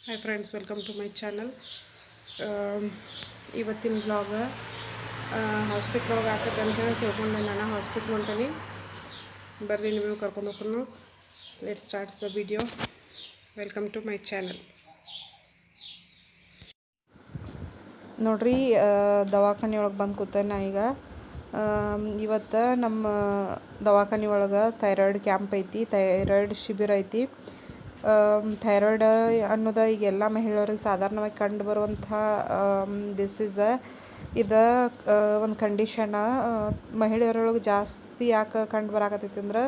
Hi friends, welcome to my channel. ಇವತ್ತಿನ blog hospital ಒಳಗೆ ಆಗ್ತದೆ ಅಂತ ಹೇಳಿ ತಿಳ್ಕೊಂಡು ನಾನು ಹಾಸ್ಪಿಟ್ಲ್ ಹೊಂಟೀನಿ. ಬರ್ರಿ ನೀವು ಕರ್ಕೊಂಡು ಹೋಗ್ಕೊಂಡು let starts the video. Welcome to my channel. ನೋಡ್ರಿ, ದವಾಖಾನೆ ಒಳಗೆ ಬಂದು ಕೂತೇನೆ ಈಗ. ಇವತ್ತು ನಮ್ಮ ದವಾಖಾನೆ ಒಳಗೆ ಥೈರಾಯ್ಡ್ ಕ್ಯಾಂಪ್ ಐತಿ, ಥೈರಾಯ್ಡ್ ಶಿಬಿರ ಐತಿ. ಥೈರಾಯ್ಡ್ ಅನ್ನೋದು ಈಗ ಎಲ್ಲ ಮಹಿಳೆಯರಿಗೆ ಸಾಧಾರಣವಾಗಿ ಕಂಡು ಬರುವಂಥ ಡಿಸೀಸ. ಇದು ಒಂದು ಕಂಡೀಷನ. ಮಹಿಳೆಯರೊಳಗೆ ಜಾಸ್ತಿ ಯಾಕೆ ಕಂಡು ಬರಾಕತ್ತೈತಿ ಅಂದ್ರೆ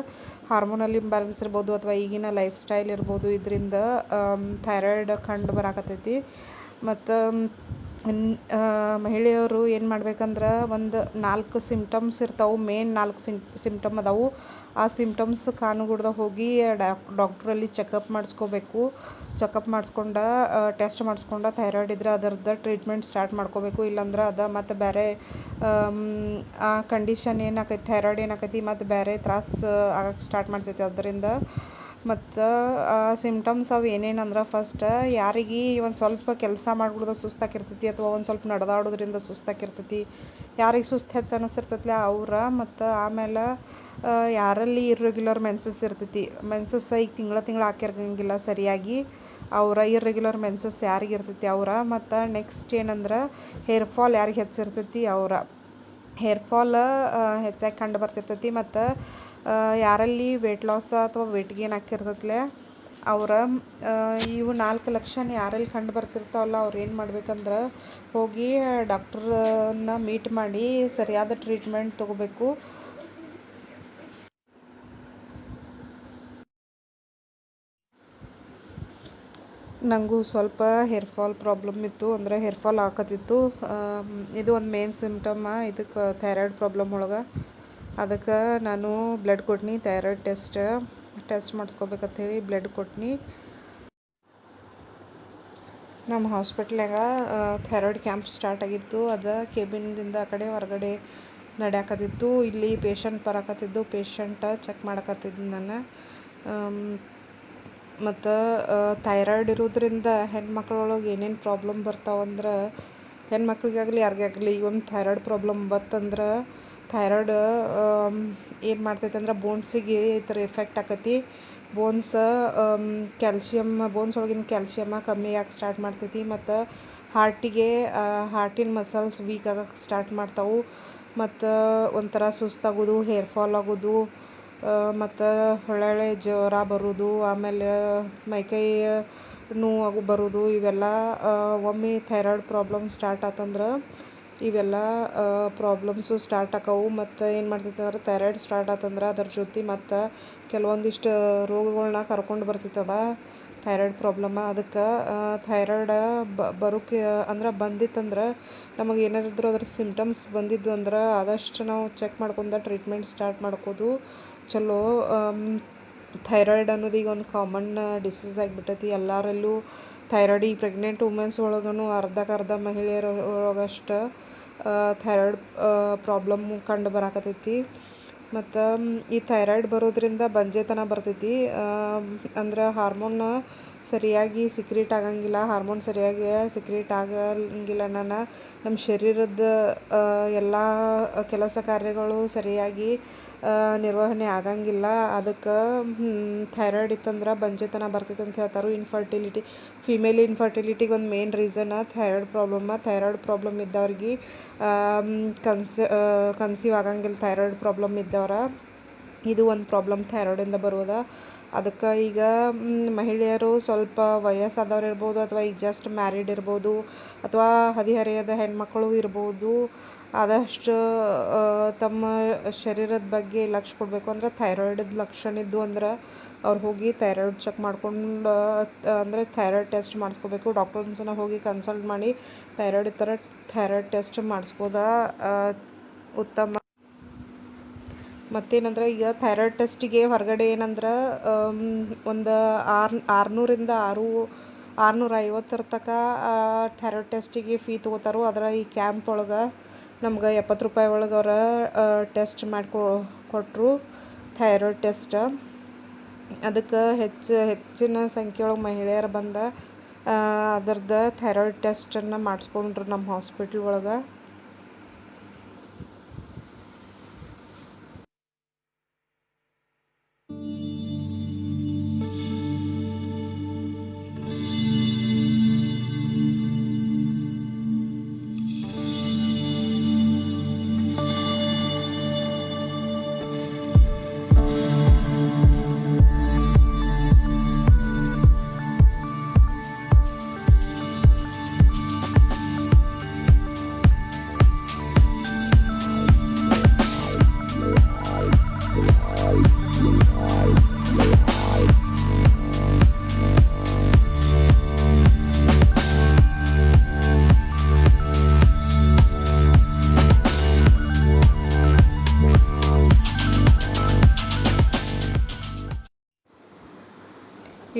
ಹಾರ್ಮೋನಲ್ ಇಂಬ್ಯಾಲೆನ್ಸ್ ಇರ್ಬೋದು ಅಥವಾ ಈಗಿನ ಲೈಫ್ ಸ್ಟೈಲ್ ಇರ್ಬೋದು, ಇದರಿಂದ ಥೈರಾಯ್ಡ್ ಕಂಡು ಬರಾಕತ್ತೈತಿ. ಮತ್ತು ಮಹಿಳೆಯರು ಏನು ಮಾಡ್ಬೇಕಂದ್ರೆ ಒಂದು 4 ಸಿಮ್ಟಮ್ಸ್ ಇರ್ತಾವೆ. ಮೇನ್ 4 ಸಿಮ್ಟಮ್ ಅದಾವು. ಆ ಸಿಮ್ಟಮ್ಸ್ ಕಾನುಗುಡ್ದ ಹೋಗಿ ಡಾಕ್ಟ್ರಲ್ಲಿ ಚೆಕಪ್ ಮಾಡಿಸ್ಕೋಬೇಕು. ಚೆಕಪ್ ಮಾಡಿಸ್ಕೊಂಡು ಟೆಸ್ಟ್ ಮಾಡಿಸ್ಕೊಂಡು ಥೈರಾಯ್ಡ್ ಇದ್ರೆ ಅದರದ್ದು ಟ್ರೀಟ್ಮೆಂಟ್ ಸ್ಟಾರ್ಟ್ ಮಾಡ್ಕೋಬೇಕು. ಇಲ್ಲಾಂದ್ರೆ ಅದು ಮತ್ತು ಬೇರೆ ಆ ಕಂಡೀಷನ್ ಏನಾಕೈತಿ, ಥೈರಾಯ್ಡ್ ಏನಾಕೈತಿ ಮತ್ತು ಬೇರೆ ತ್ರಾಸು ಆಗಕ್ಕೆ ಸ್ಟಾರ್ಟ್ ಮಾಡ್ತೈತಿ. ಅದರಿಂದ ಮತ್ತು ಸಿಮ್ಟಮ್ಸ್ ಅವು ಏನೇನಂದ್ರೆ, ಫಸ್ಟ್ ಯಾರಿಗೆ ಒಂದು ಸ್ವಲ್ಪ ಕೆಲಸ ಮಾಡ್ಬಿಡ್ದು ಸುಸ್ತಾಗಿರ್ತೈತಿ ಅಥವಾ ಒಂದು ಸ್ವಲ್ಪ ನಡೆದಾಡೋದ್ರಿಂದ ಸುಸ್ತಾಗಿರ್ತೈತಿ, ಯಾರಿಗೆ ಸುಸ್ತು ಹೆಚ್ಚು ಅನ್ನಿಸ್ತಿರ್ತೈತಿ ಅವ್ರ. ಮತ್ತು ಆಮೇಲೆ ಯಾರಲ್ಲಿ ಇರ್ರೆಗ್ಯುಲರ್ ಮೆನ್ಸಸ್ ಇರ್ತೈತಿ, ಮೆನ್ಸಸ್ ಈಗ ತಿಂಗಳ ಹಾಕಿರಂಗಿಲ್ಲ ಸರಿಯಾಗಿ, ಅವರ ಇರ್ರೆಗ್ಯುಲರ್ ಮೆನ್ಸಸ್ ಯಾರಿಗೆ ಇರ್ತೈತಿ ಅವರ. ಮತ್ತು ನೆಕ್ಸ್ಟ್ ಏನಂದ್ರೆ, ಹೇರ್ ಫಾಲ್ ಯಾರಿಗೆ ಹೆಚ್ಚಿರ್ತೈತಿ ಅವರ. ಹೇರ್ ಫಾಲ್ ಹೆಚ್ಚಾಗಿ ಕಂಡು ಬರ್ತಿರ್ತೈತಿ. ಮತ್ತು ಯಾರಲ್ಲಿ ವೆಯ್ಟ್ ಲಾಸ್ ಅಥವಾ ವೆಯ್ಟ್ ಗೇನ್ ಹಾಕಿರ್ತೈತ್ಲೆ ಅವರ. ಇವು 4 ಲಕ್ಷಣ ಯಾರಲ್ಲಿ ಕಂಡು ಬರ್ತಿರ್ತಾವಲ್ಲ ಅವ್ರು ಏನು ಮಾಡ್ಬೇಕಂದ್ರೆ ಹೋಗಿ ಡಾಕ್ಟ್ರನ್ನ ಮೀಟ್ ಮಾಡಿ ಸರಿಯಾದ ಟ್ರೀಟ್ಮೆಂಟ್ ತೊಗೋಬೇಕು. ನನಗೂ ಸ್ವಲ್ಪ ಹೇರ್ ಫಾಲ್ ಪ್ರಾಬ್ಲಮ್ ಇತ್ತು, ಅಂದರೆ ಹೇರ್ ಫಾಲ್ ಆಕತ್ತಿತ್ತು. ಇದು ಒಂದು ಮೇನ್ ಸಿಮ್ಟಮ್ಮ ಇದಕ್ಕೆ ಥೈರಾಯ್ಡ್ ಪ್ರಾಬ್ಲಮ್ ಒಳಗೆ. ಅದಕ್ಕೆ ನಾನು ಬ್ಲಡ್ ಕೊಟ್ನಿ, ಥೈರಾಯ್ಡ್ ಟೆಸ್ಟ್ ಮಾಡಿಸ್ಕೋಬೇಕಂತೇಳಿ ಬ್ಲಡ್ ಕೊಟ್ನಿ. ನಮ್ಮ ಹಾಸ್ಪಿಟ್ಲಾಗ ಥೈರಾಯ್ಡ್ ಕ್ಯಾಂಪ್ ಸ್ಟಾರ್ಟ್ ಆಗಿತ್ತು. ಅದು ಕೇಬಿನ್ದಿಂದ ಆ ಕಡೆ ಹೊರಗಡೆ ನಡೆಯಕತ್ತಿತ್ತು. ಇಲ್ಲಿ ಪೇಷಂಟ್ ಬರಾಕತ್ತಿದ್ದು, ಪೇಷಂಟ ಚೆಕ್ ಮಾಡಕತ್ತಿದ್ದು ನಾನು. ಮತ್ತು ಥೈರಾಯ್ಡ್ ಇರೋದ್ರಿಂದ ಹೆಣ್ಮಕ್ಳೊಳಗೆ ಏನೇನು ಪ್ರಾಬ್ಲಮ್ ಬರ್ತಾವಂದ್ರೆ, ಹೆಣ್ಮಕ್ಳಿಗಾಗಲಿ ಯಾರಿಗಾಗಲಿ ಈಗ ಒಂದು ಥೈರಾಯ್ಡ್ ಪ್ರಾಬ್ಲಮ್ ಬತ್ತಂದ್ರೆ ಥೈರಾಯ್ಡ್ ಏನು ಮಾಡ್ತೈತೆ ಅಂದ್ರೆ ಬೋನ್ಸಿಗೆ ಈ ಥರ ಎಫೆಕ್ಟ್ ಆಕತಿ. ಬೋನ್ಸ್ ಬೋನ್ಸ್ ಒಳಗಿನ ಕ್ಯಾಲ್ಶಿಯಮ್ಮ ಕಮ್ಮಿ ಆಗಕ್ಕೆ ಸ್ಟಾರ್ಟ್ ಮಾಡ್ತೈತಿ. ಮತ್ತು ಹಾರ್ಟಿನ ಮಸಲ್ಸ್ ವೀಕ್ ಆಗಕ್ಕೆ ಸ್ಟಾರ್ಟ್ ಮಾಡ್ತಾವೆ. ಮತ್ತು ಒಂಥರ ಸುಸ್ತಾಗೋದು, ಹೇರ್ ಫಾಲ್ ಆಗೋದು, ಮತ್ತು ಒಳ್ಳೊಳ್ಳೆ ಜ್ವರ ಬರೋದು, ಆಮೇಲೆ ಮೈಕೈ ನೋವು ಬರೋದು, ಇವೆಲ್ಲ ಒಮ್ಮೆ ಥೈರಾಯ್ಡ್ ಪ್ರಾಬ್ಲಮ್ ಸ್ಟಾರ್ಟ್ ಆತಂದ್ರೆ ಇವೆಲ್ಲ ಪ್ರಾಬ್ಲಮ್ಸು ಸ್ಟಾರ್ಟ್ ಆಕವು. ಮತ್ತು ಏನು ಮಾಡ್ತೈತೆ ಅಂದ್ರೆ ಥೈರಾಯ್ಡ್ ಸ್ಟಾರ್ಟ್ ಆತಂದ್ರೆ ಅದ್ರ ಜೊತೆ ಮತ್ತು ಕೆಲವೊಂದಿಷ್ಟು ರೋಗಗಳನ್ನ ಕರ್ಕೊಂಡು ಬರ್ತೈತದ ಥೈರಾಯ್ಡ್ ಪ್ರಾಬ್ಲಮ್ಮ. ಅದಕ್ಕೆ ಥೈರಾಯ್ಡ್ ಬರೋಕೆ ಅಂದ್ರೆ ಬಂದಿತ್ತಂದ್ರೆ ನಮಗೆ ಏನಾರಿದ್ರು ಅದ್ರ ಸಿಮ್ಟಮ್ಸ್ ಬಂದಿದ್ದು ಅಂದ್ರೆ ಆದಷ್ಟು ನಾವು ಚೆಕ್ ಮಾಡ್ಕೊಂಡು ಟ್ರೀಟ್ಮೆಂಟ್ ಸ್ಟಾರ್ಟ್ ಮಾಡ್ಕೋದು ಚಲೋ. ಥೈರಾಯ್ಡ್ ಅನ್ನೋದು ಈಗ ಒಂದು ಕಾಮನ್ ಡಿಸೀಸ್ ಆಗಿಬಿಟ್ಟೈತಿ ಎಲ್ಲರಲ್ಲೂ. ಥೈರಾಯ್ಡ್ ಈ ಪ್ರೆಗ್ನೆಂಟ್ ವುಮೆನ್ಸ್ ಒಳಗೂ ಅರ್ಧಕ್ಕರ್ಧ ಮಹಿಳೆಯರ ಒಳಗಷ್ಟು ಥೈರಾಯ್ಡ್ ಪ್ರಾಬ್ಲಮ್ಮು ಕಂಡು ಬರಾಕತ್ತೈತಿ. ಮತ್ತು ಈ ಥೈರಾಯ್ಡ್ ಬರೋದ್ರಿಂದ ಬಂಜೆತನ ಬರ್ತೈತಿ. ಅಂದ್ರೆ ಹಾರ್ಮೋನ್ ಸರಿಯಾಗಿ ಸಿಕ್ರೀಟ್ ಆಗಂಗಿಲ್ಲ. ಹಾರ್ಮೋನ್ ಸರಿಯಾಗಿ ಸಿಕ್ರೀಟ್ ಆಗಂಗಿಲ್ಲ ನಮ್ಮ ಶರೀರದ ಎಲ್ಲ ಕೆಲಸ ಕಾರ್ಯಗಳು ಸರಿಯಾಗಿ ನಿರ್ವಹಣೆ ಆಗಂಗಿಲ್ಲ. ಅದಕ್ಕೆ ಥೈರಾಯ್ಡ್ ಇತ್ತಂದ್ರೆ ಬಂಜೆತನ ಬರ್ತೈತೆ ಅಂತ ಹೇಳ್ತಾರೆ. ಫಿಮೇಲ್ ಇನ್ಫರ್ಟಿಲಿಟಿಗೆ ಒಂದು main reason thyroid problem. Thyroid problem ಇದ್ದವ್ರಿಗೆ ಕನ್ಸೀವ್ ಆಗಂಗಿಲ್ಲ. ಥೈರಾಯ್ಡ್ ಪ್ರಾಬ್ಲಮ್ ಇದ್ದವ್ರ ಇದು ಒಂದು ಪ್ರಾಬ್ಲಮ್ ಥೈರಾಯ್ಡಿಂದ ಬರೋದ. ಅದಕ್ಕೆ ಈಗ ಮಹಿಳೆಯರು ಸ್ವಲ್ಪ ವಯಸ್ಸಾದವ್ರು ಇರ್ಬೋದು, ಅಥವಾ ಈಗ ಜಸ್ಟ್ ಮ್ಯಾರಿಡ್ ಇರ್ಬೋದು, ಅಥವಾ ಹದಿಹರೆಯದ ಹೆಣ್ಮಕ್ಕಳು ಇರ್ಬೋದು, ಆದಷ್ಟು ತಮ್ಮ ಶರೀರದ ಬಗ್ಗೆ ಲಕ್ಷ್ಯ ಕೊಡಬೇಕು. ಅಂದ್ರೆ ಥೈರಾಯ್ಡದ ಲಕ್ಷಣ ಇದ್ದು ಅಂದ್ರೆ ಅವ್ರು ಹೋಗಿ ಥೈರಾಯ್ಡ್ ಚೆಕ್ ಮಾಡ್ಕೊಂಡು ಅಂದರೆ ಥೈರಾಯ್ಡ್ ಟೆಸ್ಟ್ ಮಾಡಿಸ್ಕೋಬೇಕು. ಡಾಕ್ಟರ್ಸನ್ನ ಹೋಗಿ ಕನ್ಸಲ್ಟ್ ಮಾಡಿ ಥೈರಾಯ್ಡ್ ಇದ್ದರೆ ಥೈರಾಯ್ಡ್ ಟೆಸ್ಟ್ ಮಾಡಿಸ್ಬೋದ ಉತ್ತಮ. ಮತ್ತೇನಂದ್ರೆ ಈಗ ಥೈರಾಯ್ಡ್ ಟೆಸ್ಟಿಗೆ ಹೊರಗಡೆ ಏನಂದ್ರೆ ಒಂದು 600-650 ತನಕ ಥೈರಾಯ್ಡ್ ಟೆಸ್ಟಿಗೆ ಫೀ ತೊಗೋತಾರೋ. ಅದರ ಈ ಕ್ಯಾಂಪ್ ಒಳಗೆ ನಮ್ಗೆ 70 ರೂಪಾಯಿ ಒಳಗೆ ಅವ್ರ ಟೆಸ್ಟ್ ಕೊಟ್ಟರು ಥೈರಾಯ್ಡ್ ಟೆಸ್ಟ್. ಅದಕ್ಕೆ ಹೆಚ್ಚಿನ ಸಂಖ್ಯೆಯೊಳಗೆ ಮಹಿಳೆಯರು ಬಂದ ಅದರದ್ದು ಥೈರಾಯ್ಡ್ ಟೆಸ್ಟನ್ನು ಮಾಡಿಸ್ಕೊಂಡ್ರು ನಮ್ಮ ಹಾಸ್ಪಿಟ್ಲ್ ಒಳಗೆ.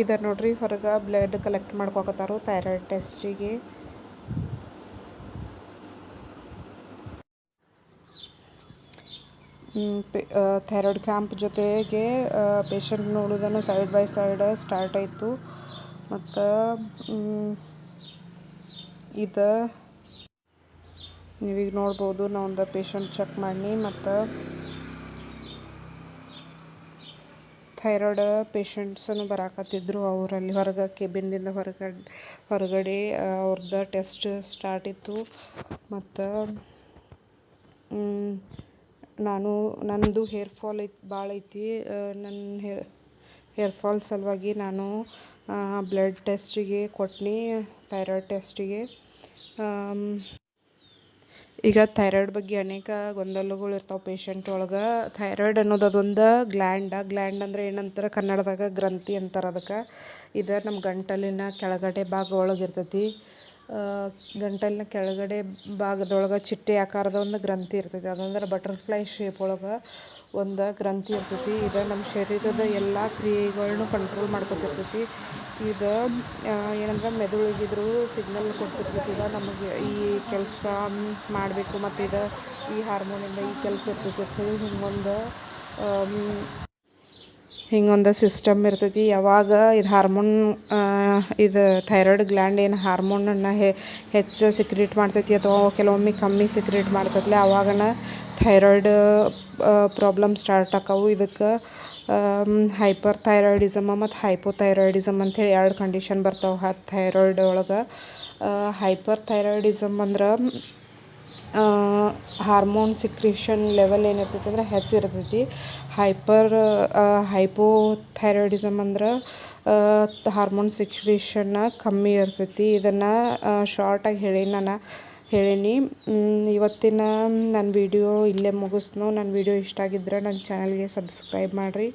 ಇದು ನೋಡ್ರಿ ಹೊರಗೆ ಬ್ಲಡ್ ಕಲೆಕ್ಟ್ ಮಾಡ್ಕೊಕತ್ತಾರು ಥೈರಾಯ್ಡ್ ಟೆಸ್ಟಿಗೆ. ಥೈರಾಯ್ಡ್ ಕ್ಯಾಂಪ್ ಜೊತೆಗೆ ಪೇಷಂಟ್ ನೋಡೋದನ್ನು ಸೈಡ್ ಬೈ ಸೈಡ್ ಸ್ಟಾರ್ಟ್ ಆಯಿತು. ಮತ್ತು ಇದು ನೀವೀಗ ನೋಡ್ಬೋದು, ನಾ ಒಂದು ಪೇಷಂಟ್ ಚೆಕ್ ಮಾಡಿ. ಮತ್ತು ಥೈರಾಯ್ಡ್ ಪೇಷಂಟ್ಸನ್ನು ಬರಾಕತ್ತಿದ್ರು. ಅವರಲ್ಲಿ ಹೊರಗೆ ಕೆಬಿನ್ದಿಂದ ಹೊರಗಡೆ ಅವ್ರದ್ದು ಟೆಸ್ಟ್ ಸ್ಟಾರ್ಟ್ ಇತ್ತು. ಮತ್ತು ನನ್ನದು ಹೇರ್ ಫಾಲ್ ಭಾಳ ಐತಿ. ನನ್ನ ಹೇರ್ ಫಾಲ್ ಸಲುವಾಗಿ ನಾನು ಬ್ಲಡ್ ಟೆಸ್ಟಿಗೆ ಕೊಟ್ನಿ, ಥೈರಾಯ್ಡ್ ಟೆಸ್ಟಿಗೆ. ಈಗ ಥೈರಾಯ್ಡ್ ಬಗ್ಗೆ ಅನೇಕ ಗೊಂದಲಗಳು ಇರ್ತಾವೆ ಪೇಷಂಟ್ ಒಳಗೆ. ಥೈರಾಯ್ಡ್ ಅನ್ನೋದು ಅದೊಂದು ಗ್ಲ್ಯಾಂಡ್ ಅಂದರೆ ಏನಂತಾರೆ ಕನ್ನಡದಾಗ ಗ್ರಂಥಿ ಅಂತಾರೆ ಅದಕ್ಕೆ. ಇದು ನಮ್ಮ ಗಂಟಲಿನ ಕೆಳಗಡೆ ಭಾಗ ಒಳಗೆ ಇರ್ತೈತಿ. ಗಂಟಲಿನ ಕೆಳಗಡೆ ಭಾಗದೊಳಗೆ ಚಿಟ್ಟೆ ಆಕಾರದ ಒಂದು ಗ್ರಂಥಿ ಇರ್ತೈತಿ. ಅದಂದ್ರೆ ಬಟರ್ಫ್ಲೈ ಶೇಪ್ ಒಳಗೆ ಒಂದು ಗ್ರಂಥಿ ಇರ್ತೈತಿ. ಇದು ನಮ್ಮ ಶರೀರದ ಎಲ್ಲ ಕ್ರಿಯೆಗಳನ್ನೂ ಕಂಟ್ರೋಲ್ ಮಾಡ್ಕೊತಿರ್ತೈತಿ. ಇದು ಏನಂದ್ರೆ ಮೆದುಳಿಗಿದ್ರು ಸಿಗ್ನಲ್ ಕೊಡ್ತಿರ್ತೈತಿ. ಈಗ ನಮಗೆ ಈ ಕೆಲಸ ಮಾಡಬೇಕು ಮತ್ತು ಈ ಹಾರ್ಮೋನಿಂದ ಈ ಕೆಲಸ ಇರ್ತೈತಿ. ಹಿಂಗೊಂದು ಸಿಸ್ಟಮ್ ಇರ್ತೈತಿ. ಯಾವಾಗ ಇದು ಹಾರ್ಮೋನ್ ಇದು ಥೈರಾಯ್ಡ್ ಗ್ಲ್ಯಾಂಡ್ ಏನು ಹಾರ್ಮೋನನ್ನು ಹೆಚ್ಚು ಸಿಕ್ರೇಟ್ ಮಾಡ್ತೈತಿ ಅಥವಾ ಕೆಲವೊಮ್ಮೆ ಕಮ್ಮಿ ಸಿಕ್ರೇಟ್ ಮಾಡ್ತೈತಿ, ಆವಾಗನ ಥೈರಾಯ್ಡ್ ಪ್ರಾಬ್ಲಮ್ ಸ್ಟಾರ್ಟ್ ಆಕಾವು. ಇದಕ್ಕೆ ಹೈಪರ್ ಥೈರಾಯ್ಡಿಸಮ್ ಮತ್ತು ಹೈಪೋಥೈರಾಯ್ಡಿಸಮ್ ಅಂಥೇಳಿ 2 ಕಂಡೀಷನ್ ಬರ್ತಾವೆ ಥೈರಾಯ್ಡ್ ಒಳಗೆ. ಹೈಪರ್ ಥೈರಾಯ್ಡಿಸಮ್ ಅಂದ್ರೆ ಹಾರ್ಮೋನ್ ಸಿಕ್ರೇಷನ್ ಲೆವೆಲ್ ಏನಿರ್ತೈತಿ ಅಂದ್ರೆ ಹೆಚ್ಚಿರ್ತೈತಿ. ಹೈಪೋಥೈರಾಯ್ಡಿಸಮ್ ಅಂದ್ರೆ ಹಾರ್ಮೋನ್ ಸಿಕ್ರೇಷನ್ನ ಕಮ್ಮಿ ಇರ್ತೈತಿ. ಇದನ್ನು ಶಾರ್ಟಾಗಿ ಹೇಳೀನಿ. ಇವತ್ತಿನ ನನ್ನ ವಿಡಿಯೋ ಇಲ್ಲೇ ಮುಗಿಸ್ನು. ನನ್ನ ವಿಡಿಯೋ ಇಷ್ಟ ಆಗಿದ್ರೆ ನನ್ನ ಚಾನಲ್ಗೆ ಸಬ್ಸ್ಕ್ರೈಬ್ ಮಾಡಿರಿ.